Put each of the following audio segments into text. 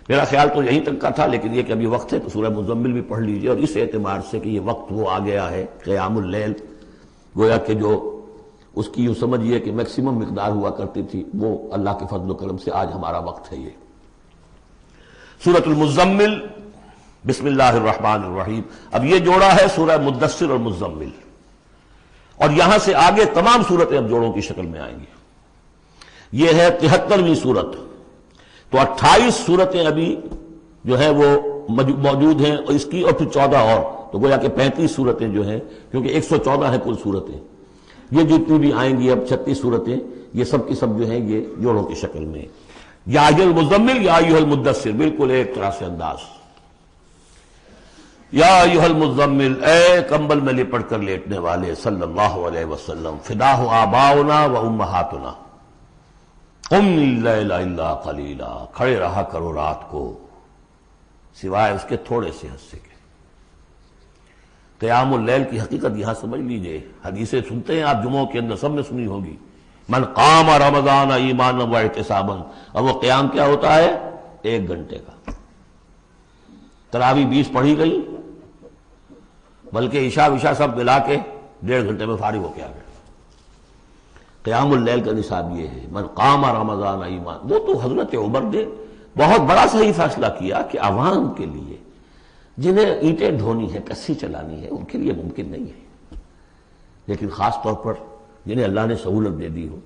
میرا خیال تو یہیں تک کا تھا، لیکن یہ کہ ابھی وقت ہے تو سورہ مزمل بھی پڑھ لیجئے، اور اس اعتبار سے کہ یہ وقت وہ آ گیا ہے قیام اللیل، گویا کہ جو اس کی یوں سمجھیے کہ میکسیمم مقدار ہوا کرتی تھی، وہ اللہ کے فضل و کرم سے آج ہمارا وقت ہے یہ۔ سورۃ المزمل، بسم اللہ الرحمن الرحیم۔ اب یہ جوڑا ہے سورہ مدثر اور مزمل، اور یہاں سے آگے تمام سورتیں اب جوڑوں کی شکل میں آئیں گی۔ یہ ہے 73ویں سورت، تو 28 سورتیں ابھی جو ہے وہ موجود ہیں، اور اس کی اور پھر 14 اور، تو گویا کہ 35 سورتیں جو ہیں، کیونکہ 114 ہیں کل سورتیں، یہ جتنی بھی آئیں گی اب 36 سورتیں، یہ سب کی سب جو ہیں یہ جوڑوں کی شکل میں۔ یا ایھا المزمل یا ایھا المدثر، بالکل ایک طرح سے انداز۔ یا ایھا المزمل، اے کمبل میں لپٹ کر لیٹنے والے، صلی اللہ علیہ وسلم، فداہ آباؤنا و امہاتنا، قم اللیل الا قلیلا، کھڑے رہا کرو رات کو سوائے اس کے تھوڑے سے حصے کے۔ قیام اللیل کی حقیقت یہاں سمجھ لیجئے، حدیثیں سنتے ہیں آپ جمعوں کے اندر، سب نے سنی ہوگی، من قام رمضان ایمانا و احتسابا، اور وہ قیام کیا ہوتا ہے؟ 1 گھنٹے کا۔ تراویح 20 پڑھی گئی، بلکہ عشاء وشاء سب ملا کے 1.5 گھنٹے میں فارغ ہو کے آ گئے۔ قیام اللیل کا نصاب یہ ہے، من قام رمضان ایمان۔ وہ تو حضرت عمر نے بہت بڑا صحیح فیصلہ کیا کہ عوام کے لیے جنہیں اینٹیں ڈھونی ہے، کسی چلانی ہے، ان کے لیے ممکن نہیں ہے، لیکن خاص طور پر جنہیں اللہ نے سہولت دے دی ہو،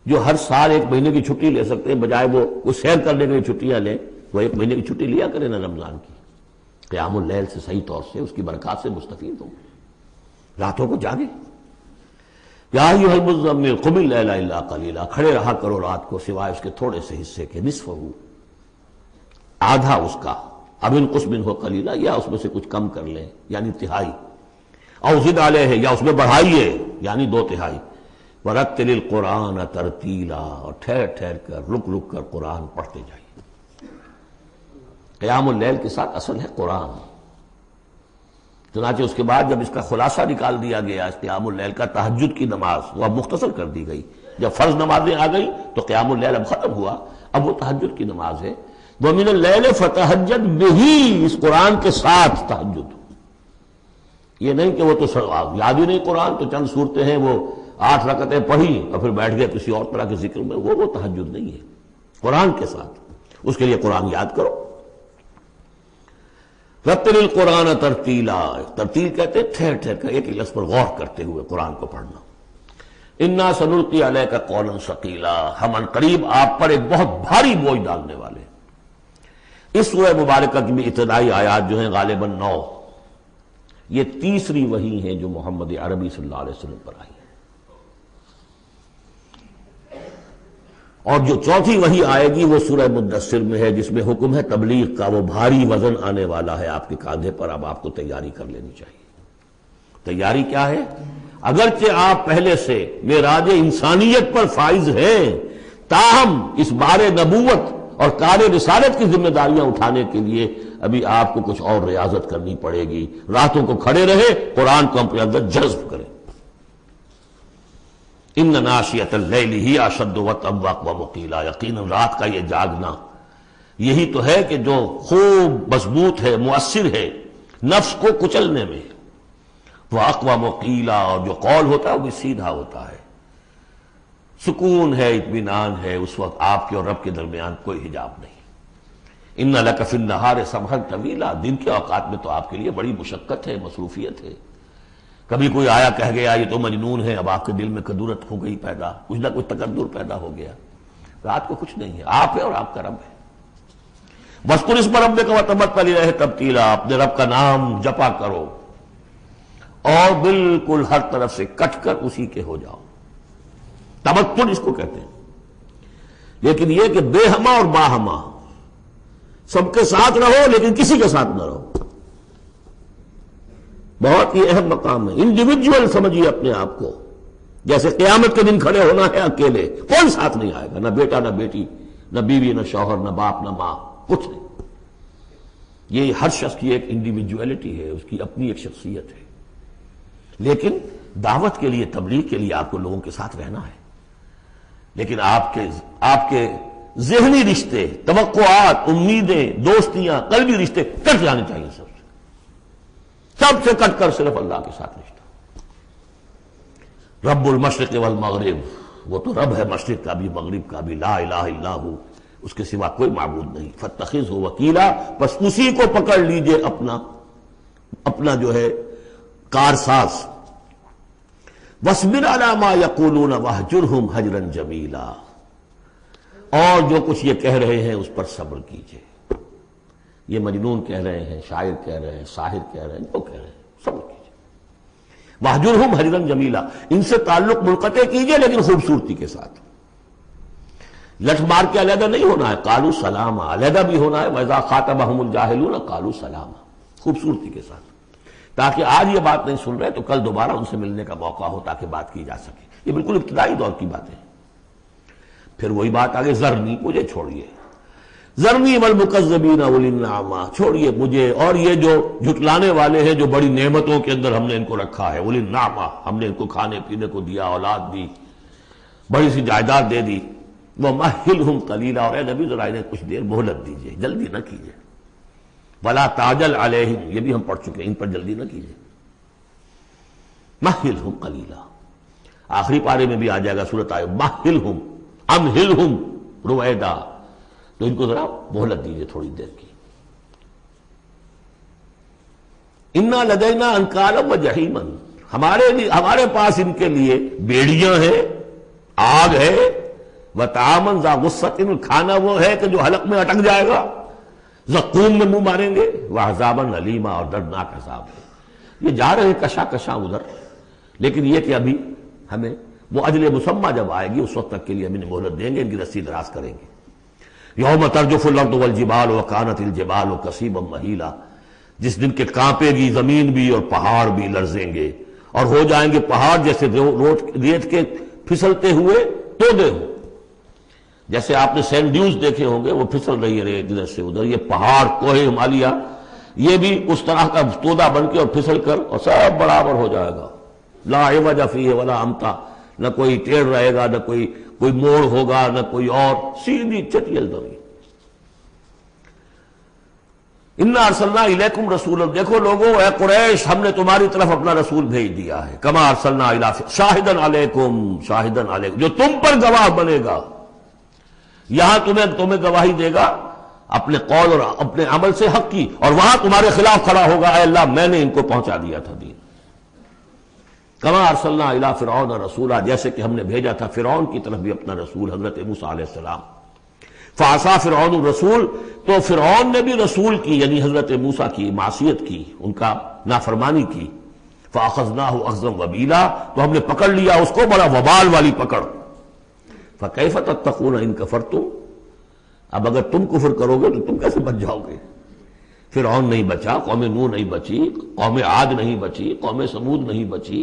جو ہر سال 1 مہینے کی چھٹی لے سکتے ہیں، بجائے وہ سیر کرنے کے لیے چھٹیاں لیں، وہ 1 مہینے کی چھٹی لیا کریں نا رمضان کی، قیام اللیل سے صحیح طور سے اس کی برکات سے مستفید ہوں، راتوں کو جاگے۔ یا ایھا المزمل قم اللیل الا قلیلا، کھڑے رہا کرو رات کو سوائے اس کے تھوڑے سے حصے کے، نصفہ، آدھا اس کا، اب انقص منہ قلیلا، یا اس میں سے کچھ کم کر لیں یعنی تہائی، او زد علیہ، یا اس میں بڑھائیے یعنی 2/3، ورتل القرآن ترتیلا، اور ٹھہر ٹھہر کر رک رک کر قرآن پڑھتے جائیے۔ قیام اللیل کے ساتھ اصل ہے قرآن، چنانچہ اس کے بعد جب اس کا خلاصہ نکال دیا گیا اس قیام اللیل کا، تہجد کی نماز وہ اب مختصر کر دی گئی، جب فرض نمازیں آ گئی تو قیام اللیل اب ختم ہوا، اب وہ تہجد کی نماز ہے۔ وَمِنَ اللَّيْلِ فَتَہجد بِهِ، اس قرآن کے ساتھ تہجد، یہ نہیں کہ وہ تو یاد ہی نہیں قرآن، تو چند صورتیں ہیں وہ 8 رکعتیں پڑھی اور پھر بیٹھ گئے کسی اور طرح کے ذکر میں، وہ تہجد نہیں ہے، قرآن کے ساتھ، اس کے لیے قرآن یاد کرو۔ رتل القرآن ترتیلا، ترتیل کہتے ہیں ٹھہر ٹھہر کر ایک لفظ پر غور کرتے ہوئے قرآن کو پڑھنا۔ انا سنلقی علیک قولا ثقیلا، ہم عنقریب آپ پر ایک بہت بھاری بوجھ ڈالنے والے ہیں۔ اس سورہ مبارکہ کی بھی ابتدائی آیات جو ہیں غالباً 9، یہ تیسری وحی ہیں جو محمد عربی صلی اللہ علیہ وسلم پر آئی ہے، اور جو چوتھی وحی آئے گی وہ سورہ مدثر میں ہے، جس میں حکم ہے تبلیغ کا، وہ بھاری وزن آنے والا ہے آپ کے کاندھے پر، اب آپ کو تیاری کر لینی چاہیے۔ تیاری کیا ہے؟ اگرچہ آپ پہلے سے معراج انسانیت پر فائز ہیں، تاہم اس بار نبوت اور کار رسالت کی ذمہ داریاں اٹھانے کے لیے ابھی آپ کو کچھ اور ریاضت کرنی پڑے گی۔ راتوں کو کھڑے رہے، قرآن کو اپنے اندر جذب کریں۔ ان ناشیۃ اللیل ہی اشد وطئا واقوم قیلا، یقیناً رات کا یہ جاگنا یہی تو ہے کہ جو خوب مضبوط ہے، مؤثر ہے نفس کو کچلنے میں، واقوم قیلا، اور جو قول ہوتا ہے وہ بھی سیدھا ہوتا ہے، سکون ہے، اطمینان ہے، اس وقت آپ کے اور رب کے درمیان کوئی حجاب نہیں۔ ان لک فی النہار سبحا طویلا، دن کے اوقات میں تو آپ کے لیے بڑی مشقت ہے، مصروفیت ہے۔ کبھی کوئی آیا کہہ گیا یہ تو مجنون ہے، اب آپ کے دل میں کدورت ہو گئی پیدا، کچھ نہ کچھ تکدر پیدا ہو گیا۔ رات کو کچھ نہیں ہے، آپ ہے اور آپ کا رب ہے۔ وَاذْكُرِ اسْمَ رَبِّكَ وَتَبَتَّلْ إِلَيْهِ تَبْتِيلًا، اپنے رب کا نام جپا کرو اور بالکل ہر طرف سے کٹ کر اسی کے ہو جاؤ۔ تبتل اس کو کہتے ہیں، لیکن یہ کہ بے ہما اور باہما، سب کے ساتھ رہو لیکن کسی کے ساتھ نہ رہو، بہت ہی اہم مقام ہے۔ انڈیویجول سمجھیے اپنے آپ کو، جیسے قیامت کے دن کھڑے ہونا ہے اکیلے، کوئی ساتھ نہیں آئے گا، نہ بیٹا نہ بیٹی، نہ بیوی نہ شوہر، نہ باپ نہ ماں، کچھ نہیں۔ یہ ہر شخص کی ایک انڈیویجویلٹی ہے، اس کی اپنی ایک شخصیت ہے، لیکن دعوت کے لیے، تبلیغ کے لیے آپ کو لوگوں کے ساتھ رہنا ہے، لیکن آپ کے ذہنی رشتے، توقعات، امیدیں، دوستیاں، قلبی رشتے کٹ جانے چاہیے سب سے کٹ کر صرف اللہ کے ساتھ رشتہ۔ رب المشرق والمغرب، وہ تو رب ہے مشرق کا بھی مغرب کا بھی، لا الہ الا ہو، اس کے سوا کوئی معبود نہیں، فاتخذہ وکیلا، بس اسی کو پکڑ لیجئے اپنا جو ہے کارساز۔ واصبر علی ما یقولون واہجرہم ہجرا جمیلا، اور جو کچھ یہ کہہ رہے ہیں اس پر صبر کیجئے۔ یہ مجنون کہہ رہے ہیں، شاعر کہہ رہے ہیں، ساحر کہہ رہے ہیں، جو کہہ رہے ہیں صبر کیجئے۔ واہجرہم ہجرا جمیلا، ان سے تعلق منقطع کیجئے لیکن خوبصورتی کے ساتھ، لٹ مار کے علیحدہ نہیں ہونا ہے، قالوا سلاما، علیحدہ بھی ہونا ہے، وَإِذَا خَاطَبَهُمُ الْجَاهِلُونَ قَالُوا سَلَامًا، خوبصورتی کے ساتھ، تاکہ آج یہ بات نہیں سن رہے تو کل دوبارہ ان سے ملنے کا موقع ہو تاکہ بات کی جا سکے۔ یہ بالکل ابتدائی دور کی باتیں ہیں۔ پھر وہی بات آگے، ذرنی، مجھے چھوڑیے، ذرنی والمکذبین اولی النعمہ، چھوڑیے مجھے اور یہ جو جھٹلانے والے ہیں، جو بڑی نعمتوں کے اندر ہم نے ان کو رکھا ہے، اولی النعمہ، ہم نے ان کو کھانے پینے کو دیا، اولاد دی، بڑی سی جائیداد دے دی، وَمَهِّلْهُمْ قَلِيلًا، اور اے نبی ذرا انہیں کچھ دیر مہلت دیجیے، جلدی نہ کیجیے، وَلَا تَعْجَلْ عَلَيْهِمْ، یہ بھی ہم پڑھ چکے ہیں، ان پر جلدی نہ کیجیے، مَهِّلْهُمْ قَلِيلًا، آخری پارے میں بھی آ جائے گا سورۃ آئے، مَهِّلْهُمْ أَمْهِلْهُمْ رُوَيْدًا، تو ان کو ذرا مہلت دیجیے تھوڑی دیر کی۔ اِنَّا لَدَيْنَا أَنْكَالًا وَجَحِيمًا، ہمارے پاس ان کے لیے بیڑیاں ہیں، آگ ہے، وَطَعَامًا ذَا غُصَّةٍ، کھانا وہ ہے کہ جو حلق میں اٹک جائے گا، زقوم میں منہ ماریں گے، وَعَذَابًا أَلِيمًا، اور دردناک عذاب ہے۔ یہ جا رہے ہیں کشا کشا ادھر، لیکن یہ کہ ابھی ہمیں وہ اجل مسمى جب آئے گی اس وقت تک کے لیے ہم انہیں مہلت دیں گے، ان کی رسی دراز کریں گے۔ یوم ترجف الارض والجبال وکانت الجبال کثیبا مہیلا، جس دن کے کانپے گی زمین بھی اور پہاڑ بھی لرزیں گے، اور ہو جائیں گے پہاڑ جیسے ریت کے پھسلتے ہوئے تودے ہوں، جیسے آپ نے سینڈ ڈیوز دیکھے ہوں گے وہ پھسل رہی ہے ریت ادھر سے ادھر، یہ پہاڑ کوہ ہمالیہ یہ بھی اس طرح کا تودا بن کے اور پھسل کر اور سب برابر ہو جائے گا، لا عوج فیہ ولا امتا، نہ کوئی ٹیڑھ رہے گا، نہ کوئی موڑ ہوگا، نہ کوئی اور، سیدھی چٹیل زمین۔ انا ارسلنا الیکم رسولا، دیکھو لوگو اے قریش، ہم نے تمہاری طرف اپنا رسول بھیج دیا ہے، کما ارسلنا الی شاہدا علیکم، شاہدا علیکم، جو تم پر گواہ بنے گا، یہاں تمہیں گواہی دے گا اپنے قول اور اپنے عمل سے حق کی، اور وہاں تمہارے خلاف کھڑا ہوگا، اے اللہ میں نے ان کو پہنچا دیا تھا دین۔ کما ارسلنا الی فرعون رسولا، جیسے کہ ہم نے بھیجا تھا فرعون کی طرف بھی اپنا رسول حضرت موسیٰ علیہ السلام۔ فعصا فرعون الرسول، تو فرعون نے بھی رسول کی یعنی حضرت موسیٰ کی معصیت کی، ان کا نافرمانی کی۔ فاخذناہ اخذا وبیلا، تو ہم نے پکڑ لیا اس کو بڑا وبال والی پکڑ۔ فکیف تتقون ان کفرتم، اب اگر تم کفر کرو گے تو تم کیسے بچ جاؤ گے؟ فرعون نہیں بچا، قوم نوح نہیں بچی، قوم عاد نہیں بچی، قوم سمود نہیں بچی،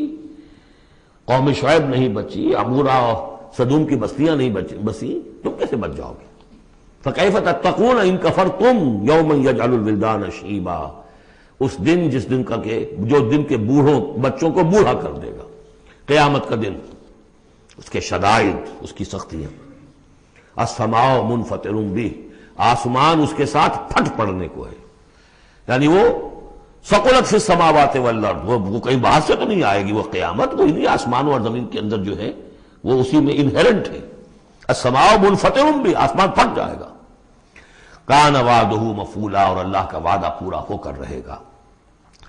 قوم شعیب نہیں بچی، عمورہ اور صدوم کی بستیاں نہیں بسی، تم کیسے بچ جاؤ گے؟ فکیف تتقون ان کفرتم یوما یجعل الولدان شیبا، اس دن جس دن کا کہ جو دن کے بوڑھوں بچوں کو بوڑھا کر دے گا، قیامت کا دن، اس کے شدائد، اس کی سختیاں۔ السماء منفطر بہ، آسمان اس کے ساتھ پھٹ پڑنے کو ہے، یعنی وہ ثقلت فی السماوات والارض، وہ کہیں باہر سے تو نہیں آئے گی، وہ قیامت وہ انہی آسمانوں اور زمین کے اندر جو ہے وہ اسی میں انہیرنٹ ہے۔ السماء منفطر بہ، آسمان پھٹ جائے گا۔ کان وعدہ مفعولا، اور اللہ کا وعدہ پورا ہو کر رہے گا۔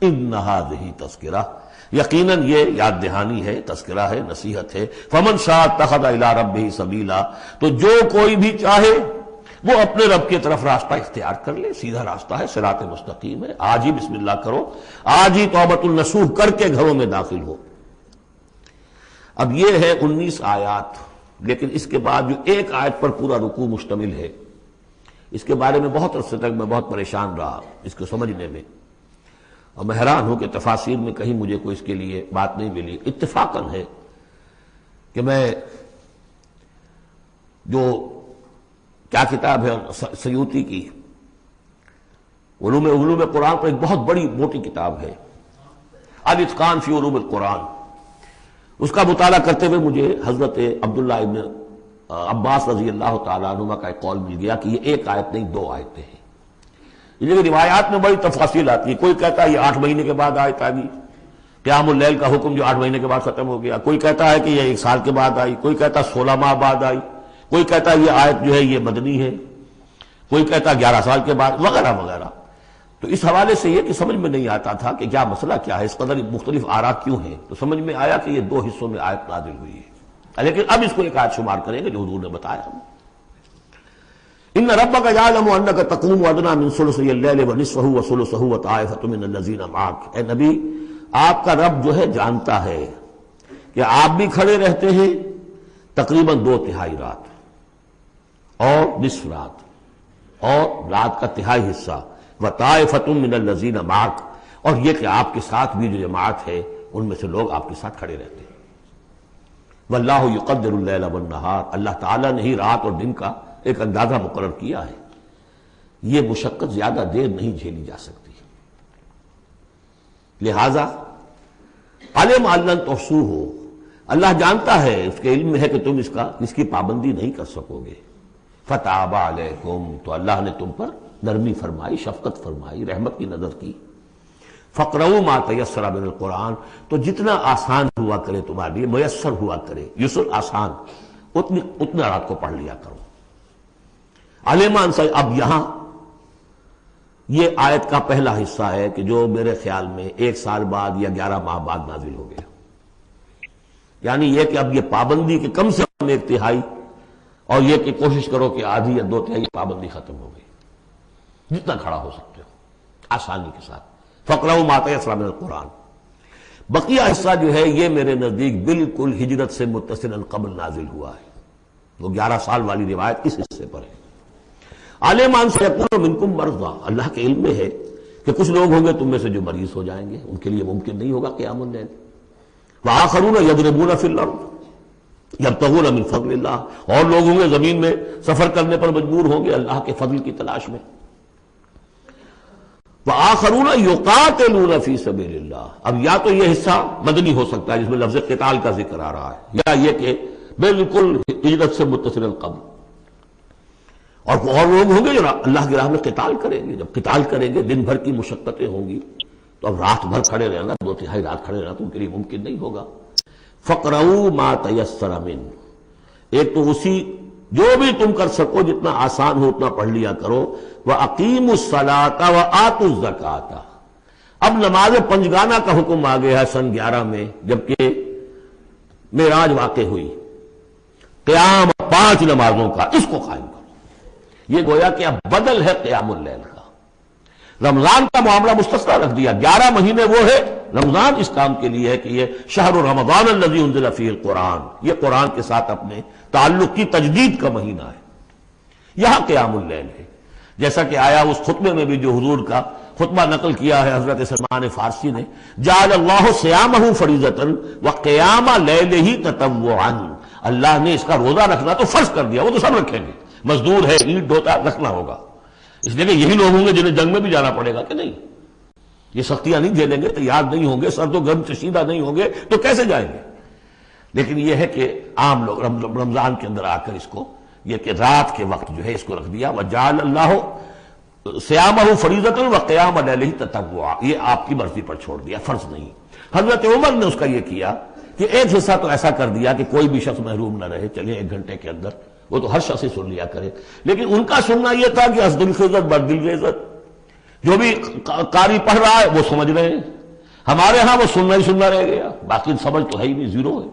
ان ھذہ تذکرہ، یقیناً یہ یاد دہانی ہے، تذکرہ ہے، نصیحت ہے۔ فمن شاء اتخذ الی ربہ سبیلا، تو جو کوئی بھی چاہے وہ اپنے رب کی طرف راستہ اختیار کر لے، سیدھا راستہ ہے، صراط مستقیم ہے۔ آج ہی بسم اللہ کرو، آج ہی توبۃ النصوح کر کے گھروں میں داخل ہو۔ اب یہ ہے 19 آیات، لیکن اس کے بعد جو ایک آیت پر پورا رکوع مشتمل ہے، اس کے بارے میں بہت عرصے تک میں بہت پریشان رہا اس کو سمجھنے میں، اور میں حیران ہوں کہ تفاسیر میں کہیں مجھے کوئی اس کے لیے بات نہیں ملی۔ اتفاقاً ہے کہ میں جو کیا کتاب ہے سیوطی کی علوم قرآن پر ایک بہت بڑی موٹی کتاب ہے، الاتقان فی علوم القرآن، اس کا مطالعہ کرتے ہوئے مجھے حضرت عبداللہ ابن عباس رضی اللہ تعالیٰ عنہ کا ایک قول مل گیا کہ یہ ایک آیت نہیں 2 آیتیں ہیں. لیکن روایات میں بڑی تفاصیل آتی ہے. کوئی کہتا ہے یہ 8 مہینے کے بعد آیت آ گئی، قیام اللیل کا حکم جو 8 مہینے کے بعد ختم ہو گیا. کوئی کہتا ہے کہ یہ 1 سال کے بعد آئی، کوئی کہتا 16 ماہ بعد آئی، کوئی کہتا ہے یہ آیت جو ہے یہ مدنی ہے، کوئی کہتا 11 سال کے بعد، وغیرہ وغیرہ. تو اس حوالے سے یہ کہ سمجھ میں نہیں آتا تھا کہ کیا مسئلہ کیا ہے، اس قدر مختلف آراء کیوں ہیں. تو سمجھ میں آیا کہ یہ 2 حصوں میں آیت نازل ہوئی ہے. لیکن اب اس کو ایک آیت شمار کریں گے جو حضور نے بتایا. ان ربک یعلم انک تقوم ادنی من ثلثی اللیل ونصفہ وثلثہ وطائفۃ من الذین معک. اے نبی، آپ کا رب جو ہے جانتا ہے کہ آپ بھی کھڑے رہتے ہیں تقریباً 2/3 رات اور نصف رات اور رات کا تہائی حصہ، وطائفۃ من الذین معک، اور یہ کہ آپ کے ساتھ بھی جو جماعت ہے ان میں سے لوگ آپ کے ساتھ کھڑے رہتے ہیں. واللہ یقدر اللیل والنہار، اللہ تعالیٰ نے ہی رات اور دن کا ایک اندازہ مقرر کیا ہے. یہ مشقت زیادہ دیر نہیں جھیلی جا سکتی. لہذا علم ان لن تحصوہ، اللہ جانتا ہے، اس کے علم میں ہے کہ تم اس کی پابندی نہیں کر سکو گے. فتاب علیکم، تو اللہ نے تم پر نرمی فرمائی، شفقت فرمائی، رحمت کی نظر کی. فقرؤوا ما تیسر من القرآن، تو جتنا آسان ہوا کرے تمہارے لیے، میسر ہوا کرے، یسر آسان، اتنا رات کو پڑھ لیا کرو. علمان سے اب یہاں یہ آیت کا پہلا حصہ ہے کہ جو میرے خیال میں 1 سال بعد یا 11 ماہ بعد نازل ہو گیا. یعنی یہ کہ اب یہ پابندی کے کم سے کم 1/3، اور یہ کہ کوشش کرو کہ آدھی یا 2/3 پابندی ختم ہو گئی، جتنا کھڑا ہو سکتے ہو آسانی کے ساتھ. فقرؤوا ما تیسر من القرآن. بقیہ حصہ جو ہے یہ میرے نزدیک بالکل ہجرت سے متصل قبل نازل ہوا ہے. وہ 11 سال والی روایت اس حصے پر ہے. علم ان سیکون منکم مرضی، اللہ کے علم میں ہے کہ کچھ لوگ ہوں گے تم میں سے جو مریض ہو جائیں گے، ان کے لیے ممکن نہیں ہوگا قیام اللیل. وآخرون یضربون فی الارض یبتغون من فضل اللہ، اور لوگ ہوں گے زمین میں سفر کرنے پر مجبور ہوں گے اللہ کے فضل کی تلاش میں. وآخرون یقاتلون فی سبیل اللہ، اب یا تو یہ حصہ مدنی ہو سکتا ہے جس میں لفظ قتال کا ذکر آ رہا ہے، یا یہ کہ بالکل ہجرت سے متصل قبل. اور لوگ ہوں گے جو اللہ کی راہ میں قتال کریں گے. جب قتال کریں گے دن بھر کی مشقتیں ہوں گی، تو اب رات بھر کھڑے رہنا، 2/3 رات کھڑے رہنا تو ان کے لیے ممکن نہیں ہوگا. فقرؤوا ما تیسر من، ایک تو اسی جو بھی تم کر سکو جتنا آسان ہو اتنا پڑھ لیا کرو. وَأَقِيمُوا الصَّلَاةَ وَآتُوا الزَّكَاةَ. اب نماز پنجگانہ کا حکم آ گیا ہے سن 11 میں، جبکہ معراج واقع ہوئی. قیام 5 نمازوں کا، اس کو قائم کرو. یہ گویا کہ اب بدل ہے قیام اللیل کا. رمضان کا معاملہ مستثنیٰ رکھ دیا. 11 مہینے وہ ہے، رمضان اس کام کے لیے ہے کہ یہ شہر رمضان الذی انزل فیہ القرآن، یہ قرآن کے ساتھ اپنے تعلق کی تجدید کا مہینہ ہے. یہاں قیام اللیل ہے، جیسا کہ آیا اس خطبے میں بھی جو حضور کا خطبہ نقل کیا ہے حضرت سلمان فارسی نے، جعل اللہ صیامہ فریضۃ وقیام لیلہ تطوعا. اللہ نے اس کا روزہ رکھنا تو فرض کر دیا، وہ تو سب رکھیں گے، مزدور ہے، اینٹ ڈھوتا رکھنا ہوگا. اس لیے کہ یہی لوگ ہوں گے جنہیں جنگ میں بھی جانا پڑے گا کہ نہیں. یہ سختیاں نہیں جھیلیں گے، تیار نہیں ہوں گے، سرد و گرم چشیدہ نہیں ہوں گے تو کیسے جائیں گے. لیکن یہ ہے کہ عام لوگ رمضان کے اندر آ کر اس کو یہ کہ رات کے وقت جو ہے اس کو رکھ دیا. وجعل اللہ صیامہ فریضۃ وقیام لیلہ تطوعا، یہ آپ کی مرضی پر چھوڑ دیا، فرض نہیں. حضرت عمر نے اس کا یہ کیا کہ ایک حصہ تو ایسا کر دیا کہ کوئی بھی شخص محروم نہ رہے، چلے 1 گھنٹے کے اندر وہ تو ہر شخص ہی سن لیا کرے. لیکن ان کا سننا یہ تھا کہ حسد الخزت بردل عزت، جو بھی قاری پڑھ رہا ہے وہ سمجھ رہے ہیں. ہمارے ہاں وہ سننا ہی سننا رہ گیا، باقی سمجھ تو ہے ہی نہیں، زیرو ہے.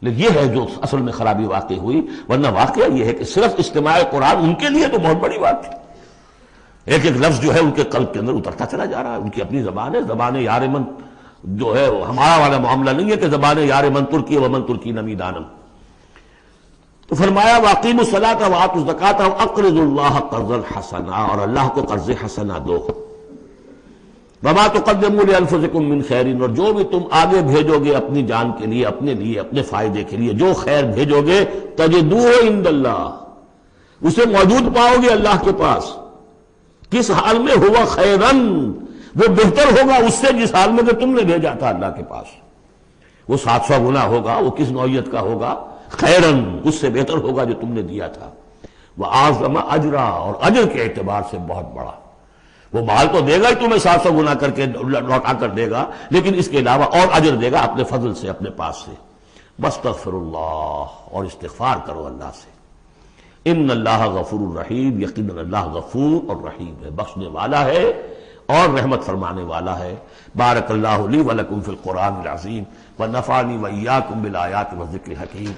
لیکن یہ ہے جو اصل میں خرابی واقع ہوئی. ورنہ واقعہ یہ ہے کہ صرف استماع قرآن ان کے لیے تو بہت بڑی بات تھی. ایک ایک لفظ جو ہے ان کے قلب کے اندر اترتا چلا جا رہا ہے. ان کی اپنی زبان ہے، زبان یار من جو ہے ہمارا والا معاملہ نہیں ہے کہ زبان یار من ترکی ومن ترکی نمی دانم. تو فرمایا واقیموا الصلاۃ وآتوا الزکاۃ واقرضوا اللہ قرضا حسنا، اور اللہ کو قرض حسنا دو. وما تقدموا لانفسکم من خیر، اور جو بھی تم آگے بھیجو گے اپنی جان کے لیے، اپنے فائدے کے لیے جو خیر بھیجو گے، تجدوہ عند اللہ، اسے موجود پاؤ گے اللہ کے پاس. کس حال میں؟ ہوا خیرن، وہ بہتر ہوگا اس سے جس حال میں کہ تم نے بھیجا تھا اللہ کے پاس. وہ 700 گنا ہوگا، وہ کس نوعیت کا ہوگا خیرن، اس سے بہتر ہوگا جو تم نے دیا تھا، وَأَعْظَمَ أَجْرًا، اور اجر کے اعتبار سے بہت بڑا۔ وہ مال تو دے گا ہی تمہیں 700 گنا کر کے لوٹا کر دے گا، لیکن اس کے علاوہ اور اجر دے گا اپنے فضل سے، اپنے پاس سے۔ بستغفر اللہ، اور استغفار کرو اللہ سے۔ ان اللہ غفور الرحیم، یقیناً اللہ غفور اور رحیم ہے، بخشنے والا ہے اور رحمت فرمانے والا ہے۔ بارک اللہ لی ولکم فی القرآن العظیم ونفعنی وإیاکم بالآیات والذکر الحکیم۔